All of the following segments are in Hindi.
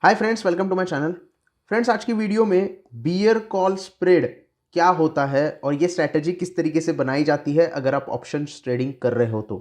Hi friends, welcome to my channel. Friends, आज की वीडियो में बियर कॉल स्प्रेड क्या होता है और ये स्ट्रैटेजी किस तरीके से बनाई जाती है अगर आप ऑप्शंस ट्रेडिंग कर रहे हो तो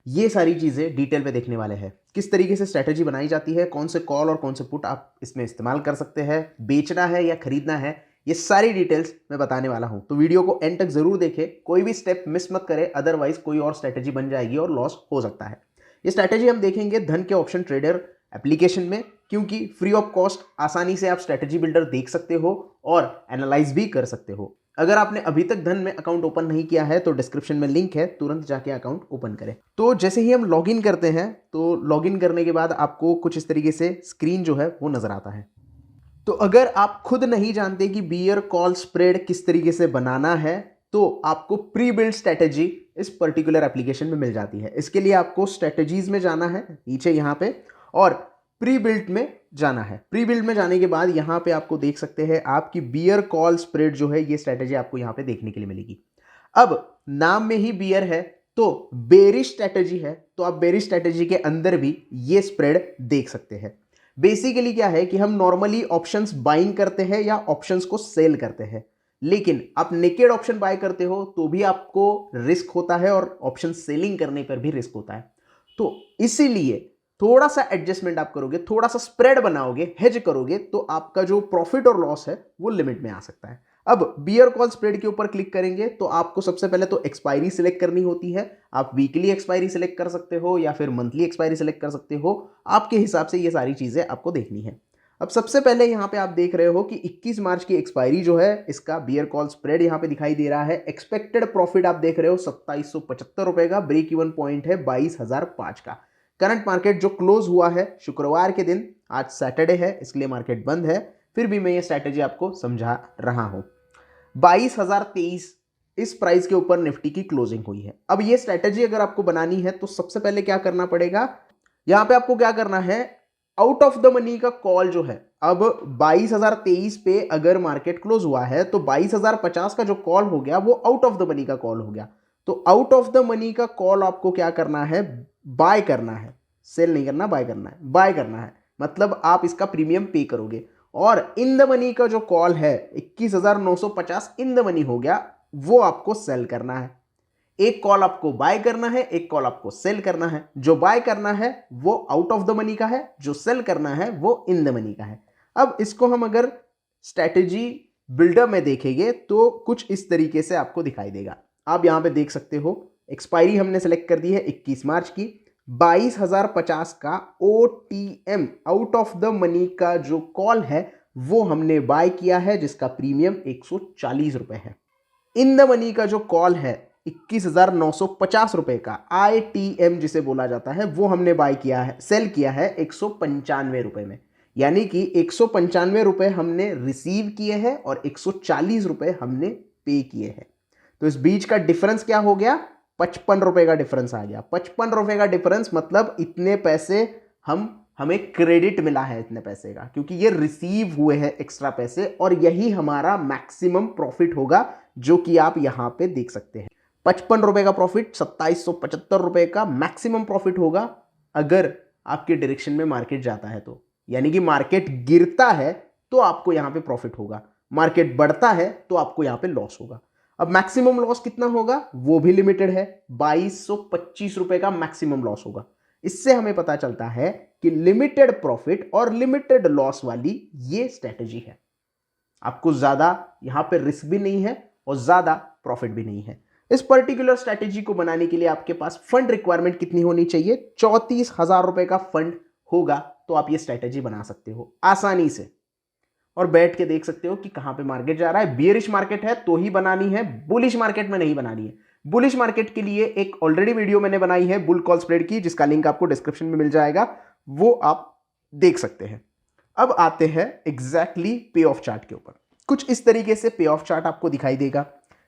ये सारी चीज़ें डिटेल में देखने वाले हैं। किस तरीके से स्ट्रैटेजी बनाई जाती है, कौन से कॉल और कौन से पुट आप इसमें इस्तेमाल कर सकते हैं, बेचना है या खरीदना है, ये सारी डिटेल्स मैं बताने वाला हूं। तो वीडियो को एंड तक जरूर देखें, कोई भी स्टेप मिस मत करें, अदरवाइज कोई और स्ट्रैटेजी बन जाएगी और लॉस हो सकता है। ये स्ट्रैटेजी हम देखेंगे धन के ऑप्शन ट्रेडर एप्लीकेशन में, क्योंकि फ्री ऑफ कॉस्ट आसानी से आप स्ट्रैटेजी बिल्डर देख सकते हो और एनालाइज भी कर सकते हो। अगर आपने अभी तक धन में अकाउंट ओपन नहीं किया है तो डिस्क्रिप्शन में लिंक है, तुरंत जाके अकाउंट ओपन करें। तो जैसे ही हम लॉगिन करते हैं तो लॉगिन करने के बाद आपको कुछ इस तरीके से स्क्रीन जो है वो नजर आता है। तो अगर आप खुद नहीं जानते कि बियर कॉल स्प्रेड किस तरीके से बनाना है तो आपको प्री बिल्ड स्ट्रैटेजी इस पर्टिकुलर एप्लीकेशन में मिल जाती है। इसके लिए आपको स्ट्रैटेजीज में जाना है नीचे यहाँ पे और प्री बिल्ड में जाना है। प्री बिल्ड में जाने के बाद यहाँ पे आपको देख सकते हैं आपकी बियर कॉल स्प्रेड जो है ये स्ट्रैटेजी आपको यहाँ पे देखने के लिए मिलेगी। अब नाम में ही बियर है तो बेरिश स्ट्रैटेजी है, तो आप बेरिश स्ट्रैटेजी के अंदर भी ये स्प्रेड देख सकते हैं। बेसिकली क्या है कि हम नॉर्मली ऑप्शंस बाइंग करते हैं या ऑप्शंस को सेल करते हैं, लेकिन आप नेकेड ऑप्शन बाय करते हो तो भी आपको रिस्क होता है और ऑप्शन सेलिंग करने पर भी रिस्क होता है। तो इसीलिए थोड़ा सा एडजस्टमेंट आप करोगे, थोड़ा सा स्प्रेड बनाओगे, हेज करोगे तो आपका जो प्रॉफिट और लॉस है वो लिमिट में आ सकता है। अब बियर कॉल स्प्रेड के ऊपर क्लिक करेंगे तो आपको सबसे पहले तो एक्सपायरी सिलेक्ट करनी होती है। आप वीकली एक्सपायरी सिलेक्ट कर सकते हो या फिर मंथली एक्सपायरी सिलेक्ट कर सकते हो, आपके हिसाब से ये सारी चीजें आपको देखनी है। अब सबसे पहले यहाँ पे आप देख रहे हो कि 21 मार्च की एक्सपायरी जो है इसका बियर कॉल स्प्रेड यहाँ पे दिखाई दे रहा है। एक्सपेक्टेड प्रॉफिट आप देख रहे हो 2775 रुपए का, ब्रेक इवन पॉइंट है 22,005 का। करंट मार्केट जो क्लोज हुआ है शुक्रवार के दिन, आज सैटरडे है इसलिए मार्केट बंद है, फिर भी मैं ये स्ट्रैटेजी आपको समझा रहा हूं। 22,023 इस प्राइस के ऊपर निफ्टी की क्लोजिंग हुई है। अब ये स्ट्रैटेजी अगर आपको बनानी है तो सबसे पहले क्या करना पड़ेगा, यहां पे आपको क्या करना है, आउट ऑफ द मनी का कॉल जो है, अब 22,023 पे अगर मार्केट क्लोज हुआ है तो 22,050 का जो कॉल हो गया वो आउट ऑफ द मनी का कॉल हो गया। तो आउट ऑफ द मनी का कॉल आपको क्या करना है, बाय करना है। सेल नहीं करना, बाय करना है। बाय करना है मतलब आप इसका प्रीमियम पे करोगे। और इन द मनी का जो कॉल है 21,950 इन द मनी हो गया, वो आपको सेल करना है। एक कॉल आपको बाय करना है, एक कॉल आपको सेल करना है। जो बाय करना है वो आउट ऑफ द मनी का है, जो सेल करना है वो इन द मनी का है। अब इसको हम अगर स्ट्रैटेजी बिल्डर में देखेंगे तो कुछ इस तरीके से आपको दिखाई देगा। आप यहां पे देख सकते हो एक्सपायरी हमने सेलेक्ट कर दी है 21 मार्च की। 22,050 का OTM out of the money का जो कॉल है वो हमने बाय किया है, जिसका प्रीमियम 140 रुपए है। इन द मनी का जो कॉल है 21,950 रुपए का ITM जिसे बोला जाता है, वो हमने बाय किया है, सेल किया है 195 रुपए में। यानी कि 195 रुपए हमने रिसीव किए हैं और 140 रुपए हमने पे किए हैं। तो इस बीच का डिफरेंस क्या हो गया, 55 रुपए का डिफरेंस आ गया। 55 रुपए का डिफरेंस मतलब इतने पैसे हमें क्रेडिट मिला है इतने पैसे का, क्योंकि ये रिसीव हुए हैं एक्स्ट्रा पैसे, और यही हमारा मैक्सिमम प्रॉफिट होगा जो कि आप यहां पे देख सकते हैं। 55 रुपए का प्रॉफिट, 2775 रुपए का मैक्सिमम प्रॉफिट होगा अगर आपके डायरेक्शन में मार्केट जाता है तो। यानी कि मार्केट गिरता है तो आपको यहां पे प्रॉफिट होगा, मार्केट बढ़ता है तो आपको यहां पे लॉस होगा। अब मैक्सिमम लॉस कितना होगा वो भी लिमिटेड है, 2225 रुपए का मैक्सिमम लॉस होगा। इससे हमें पता चलता है कि लिमिटेड प्रॉफिट और लिमिटेड लॉस वाली ये स्ट्रैटेजी है। आपको ज्यादा यहां पे रिस्क भी नहीं है और ज्यादा प्रॉफिट भी नहीं है। इस पर्टिकुलर स्ट्रैटेजी को बनाने के लिए आपके पास फंड रिक्वायरमेंट कितनी होनी चाहिए, 34,000 रुपए का फंड होगा तो आप ये स्ट्रैटेजी बना सकते हो आसानी से, और बैठ के देख सकते हो कि कहां पे मार्केट जा रहा है। बियरिश मार्केट है तो ही बनानी है, बुलिश मार्केट में नहीं बनानी है। बुलिश मार्केट के लिए एक ऑलरेडी वीडियो मैंने बनाई है बुल कॉल स्प्रेड की, जिसका लिंक आपको डिस्क्रिप्शन में मिल जाएगा, वो आप देख सकते हैं। अब आते हैं एग्जैक्टली पे ऑफ चार्ट के ऊपर। कुछ इस तरीके से पे ऑफ चार्ट आपको दिखाई देगा।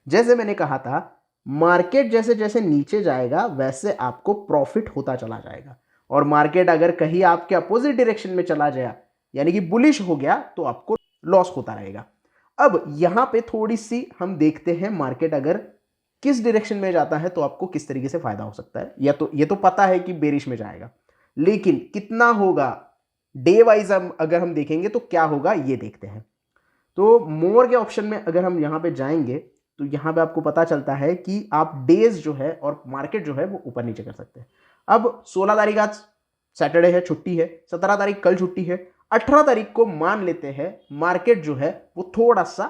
जैसे मैंने कहा था, मार्केट जैसे जैसे नीचे जाएगा वैसे आपको प्रॉफिट होता चला जाएगा, और मार्केट अगर कहीं आपके अपोजिट डायरेक्शन में चला जाए यानी कि बुलिश हो गया तो आपको लॉस होता रहेगा। अब यहां पे थोड़ी सी हम देखते हैं मार्केट अगर किस डायरेक्शन में जाता है तो आपको किस तरीके से फायदा हो सकता है। या तो ये तो पता है कि बेरिश में जाएगा, लेकिन कितना होगा डे वाइज अगर हम देखेंगे तो क्या होगा ये देखते हैं। तो मोर के ऑप्शन में अगर हम यहाँ पे जाएंगे तो यहाँ पे आपको पता चलता है कि आप डेज जो है और मार्केट जो है वो ऊपर नीचे कर सकते हैं। अब 16 तारीख आज सैटरडे है, छुट्टी है, 17 तारीख कल छुट्टी है, 18 तारीख को मान लेते हैं मार्केट जो है वो थोड़ा सा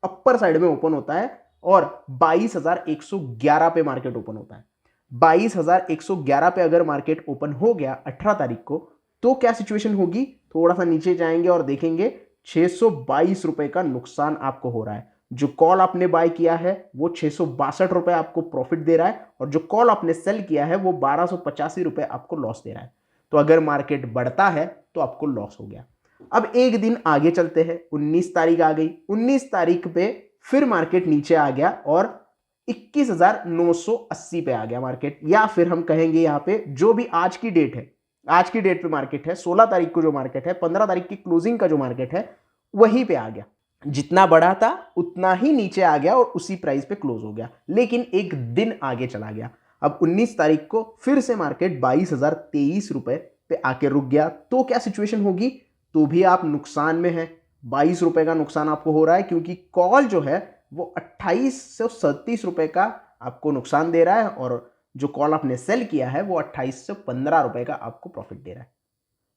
अपर साइड में ओपन होता है और 22,111 पे मार्केट ओपन होता है। 22,111 पे अगर मार्केट ओपन हो गया 18 तारीख को तो क्या सिचुएशन होगी, थोड़ा सा नीचे जाएंगे और देखेंगे 622 रुपए का नुकसान आपको हो रहा है। जो कॉल आपने बाय किया है वो 662 रुपए आपको प्रॉफिट दे रहा है और जो कॉल आपने सेल किया है वो 1285 रुपए आपको लॉस दे रहा है। तो अगर मार्केट बढ़ता है तो आपको लॉस हो गया। अब एक दिन आगे चलते हैं, 19 तारीख आ गई। 19 तारीख पे फिर मार्केट नीचे आ गया और 21,980 पे आ गया मार्केट, या फिर हम कहेंगे यहाँ पे जो भी आज की डेट है, आज की डेट पे मार्केट है 16 तारीख को जो मार्केट है, 15 तारीख की क्लोजिंग का जो मार्केट है वहीं पे आ गया। जितना बढ़ा था उतना ही नीचे आ गया और उसी प्राइस पे क्लोज हो गया, लेकिन एक दिन आगे चला गया। अब 19 तारीख को फिर से मार्केट 22,023 रुपए पे आके रुक गया। तो क्या सिचुएशन होगी, तो भी आप नुकसान में है। 22 रुपए का नुकसान आपको हो रहा है क्योंकि कॉल जो है वो 2837 रुपए का आपको नुकसान दे रहा है और जो कॉल आपने सेल किया है वो 2815 रुपए का आपको प्रॉफिट दे रहा है।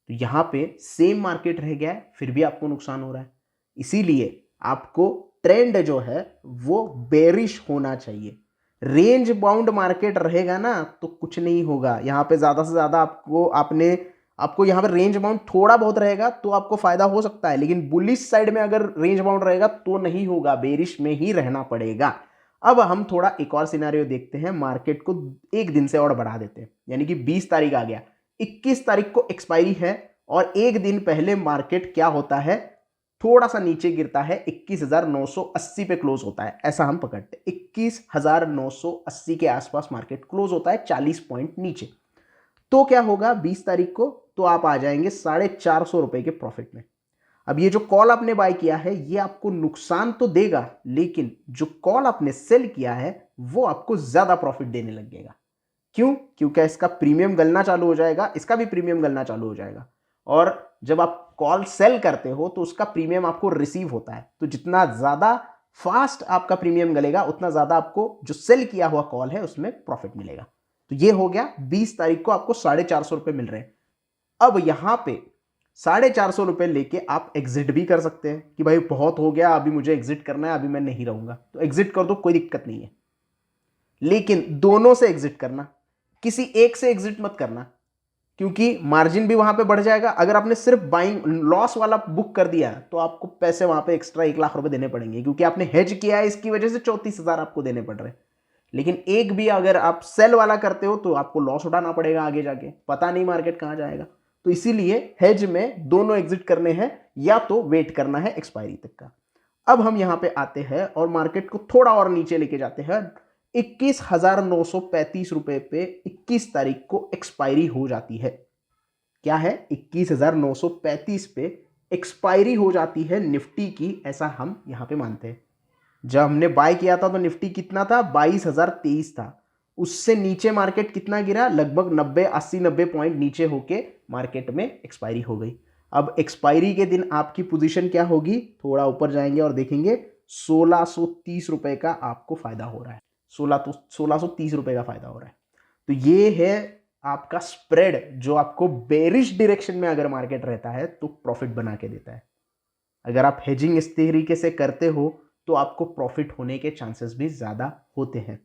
तो यहां पे सेम मार्केट रह गया है, फिर भी आपको नुकसान हो रहा है। इसीलिए आपको ट्रेंड जो है वो बेरिश होना चाहिए। रेंज बाउंड मार्केट रहेगा ना तो कुछ नहीं होगा। यहाँ पे ज्यादा से ज्यादा आपको यहाँ पे रेंज बाउंड थोड़ा बहुत रहेगा तो आपको फायदा हो सकता है, लेकिन बुलिश साइड में अगर रेंज बाउंड रहेगा तो नहीं होगा, बेरिश में ही रहना पड़ेगा। अब हम थोड़ा एक और सिनारियो देखते हैं, मार्केट को एक दिन से और बढ़ा देते हैं, यानी कि 20 तारीख आ गया, 21 तारीख को एक्सपायरी है और एक दिन पहले मार्केट क्या होता है, थोड़ा सा नीचे गिरता है, 21,980 पे क्लोज होता है। ऐसा हम पकड़ते हैं 21,980 के आसपास मार्केट क्लोज होता है, 40 पॉइंट नीचे। तो क्या होगा 20 तारीख को, तो आप आ जाएंगे 450 रुपए के प्रॉफिट में। अब ये जो कॉल आपने बाय किया है ये आपको नुकसान तो देगा, लेकिन जो कॉल आपने सेल किया है वो आपको ज्यादा प्रॉफिट देने लगेगा। क्यों? क्योंकि इसका प्रीमियम गलना चालू हो जाएगा, इसका भी प्रीमियम गलना चालू हो जाएगा। और जब आप कॉल सेल करते हो तो उसका प्रीमियम आपको रिसीव होता है, तो जितना ज्यादा फास्ट आपका प्रीमियम गलेगा उतना ज्यादा आपको जो सेल किया हुआ कॉल है उसमें प्रॉफिट मिलेगा। तो ये हो गया 20 तारीख को आपको 450 रुपए मिल रहे हैं। अब यहां पे 450 रुपए लेके आप एग्जिट भी कर सकते हैं कि भाई बहुत हो गया, अभी मुझे एग्जिट करना है, अभी मैं नहीं रहूंगा, तो एग्जिट कर दो, कोई दिक्कत नहीं है। लेकिन दोनों से एग्जिट करना, किसी एक से एग्जिट मत करना, क्योंकि मार्जिन भी वहां पे बढ़ जाएगा। अगर आपने सिर्फ बाइंग लॉस वाला बुक कर दिया तो आपको पैसे वहां पे एक्स्ट्रा 1 लाख रुपए देने पड़ेंगे, क्योंकि आपने हेज किया है, इसकी वजह से 34,000 आपको देने पड़ रहे हैं। लेकिन एक भी अगर आप सेल वाला करते हो तो आपको लॉस उठाना पड़ेगा आगे जाके, पता नहीं मार्केट कहां जाएगा। तो इसीलिए हेज में दोनों एग्जिट करने हैं या तो वेट करना है एक्सपायरी तक का। अब हम यहां पे आते हैं और मार्केट को थोड़ा और नीचे लेके जाते हैं। 21,935 रुपए पे 21 तारीख को एक्सपायरी हो जाती है। क्या है? 21,935 पे एक्सपायरी हो जाती है निफ्टी की, ऐसा हम यहां पे मानते हैं। जब हमने बाय किया था तो निफ्टी कितना था? 22,023 था। उससे नीचे मार्केट कितना गिरा? लगभग 90 पॉइंट नीचे होके मार्केट में एक्सपायरी हो गई। अब एक्सपायरी के दिन आपकी पोजीशन क्या होगी? थोड़ा ऊपर जाएंगे और देखेंगे 1630 रुपए का आपको फायदा हो रहा है। 1630 रुपए का फायदा हो रहा है। तो ये है आपका स्प्रेड जो आपको बेरिश डायरेक्शन में अगर मार्केट रहता है तो प्रॉफिट बना के देता है। अगर आप हेजिंग इस तरीके से करते हो तो आपको प्रॉफिट होने के चांसेस भी ज्यादा होते हैं।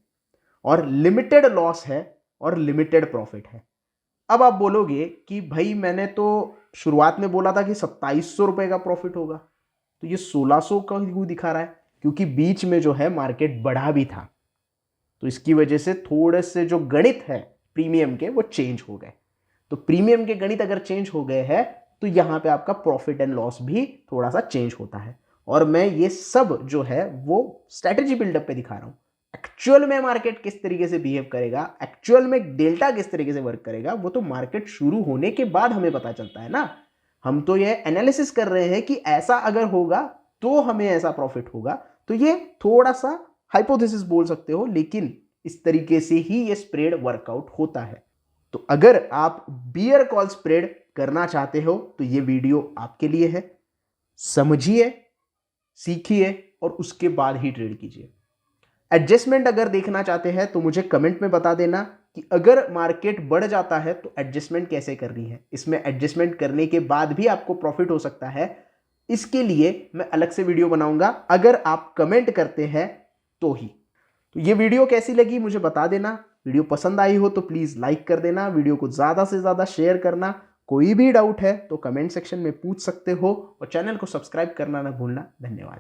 और लिमिटेड लॉस है और लिमिटेड प्रॉफिट है। अब आप बोलोगे कि भाई मैंने तो शुरुआत में बोला था कि 2700 रुपए का प्रॉफिट होगा, तो ये 1600 का क्यों दिखा रहा है? क्योंकि बीच में जो है मार्केट बढ़ा भी था, तो इसकी वजह से थोड़े से जो गणित है प्रीमियम के वो चेंज हो गए। तो प्रीमियम के गणित अगर चेंज हो गए हैं तो यहां पे आपका प्रॉफिट एंड लॉस भी थोड़ा सा चेंज होता है। और मैं ये सब जो है वो स्ट्रेटेजी बिल्डअप पे दिखा रहा हूं। एक्चुअल में मार्केट किस तरीके से बिहेव करेगा, एक्चुअल में डेल्टा किस तरीके से वर्क करेगा, वो तो मार्केट शुरू होने के बाद हमें पता चलता है ना। हम तो ये एनालिसिस कर रहे हैं कि ऐसा अगर होगा तो हमें ऐसा प्रॉफिट होगा। तो ये थोड़ा सा हाइपोथेसिस बोल सकते हो, लेकिन इस तरीके से ही ये स्प्रेड वर्कआउट होता है। तो अगर आप बियर कॉल स्प्रेड करना चाहते हो तो ये वीडियो आपके लिए है। समझिए, सीखिए और उसके बाद ही ट्रेड कीजिए। एडजस्टमेंट अगर देखना चाहते हैं तो मुझे कमेंट में बता देना कि अगर मार्केट बढ़ जाता है तो एडजस्टमेंट कैसे करनी है। इसमें एडजस्टमेंट करने के बाद भी आपको प्रॉफिट हो सकता है, इसके लिए मैं अलग से वीडियो बनाऊंगा अगर आप कमेंट करते हैं तो ही। तो ये वीडियो कैसी लगी मुझे बता देना। वीडियो पसंद आई हो तो प्लीज़ लाइक कर देना, वीडियो को ज़्यादा से ज़्यादा शेयर करना। कोई भी डाउट है तो कमेंट सेक्शन में पूछ सकते हो और चैनल को सब्सक्राइब करना ना भूलना। धन्यवाद।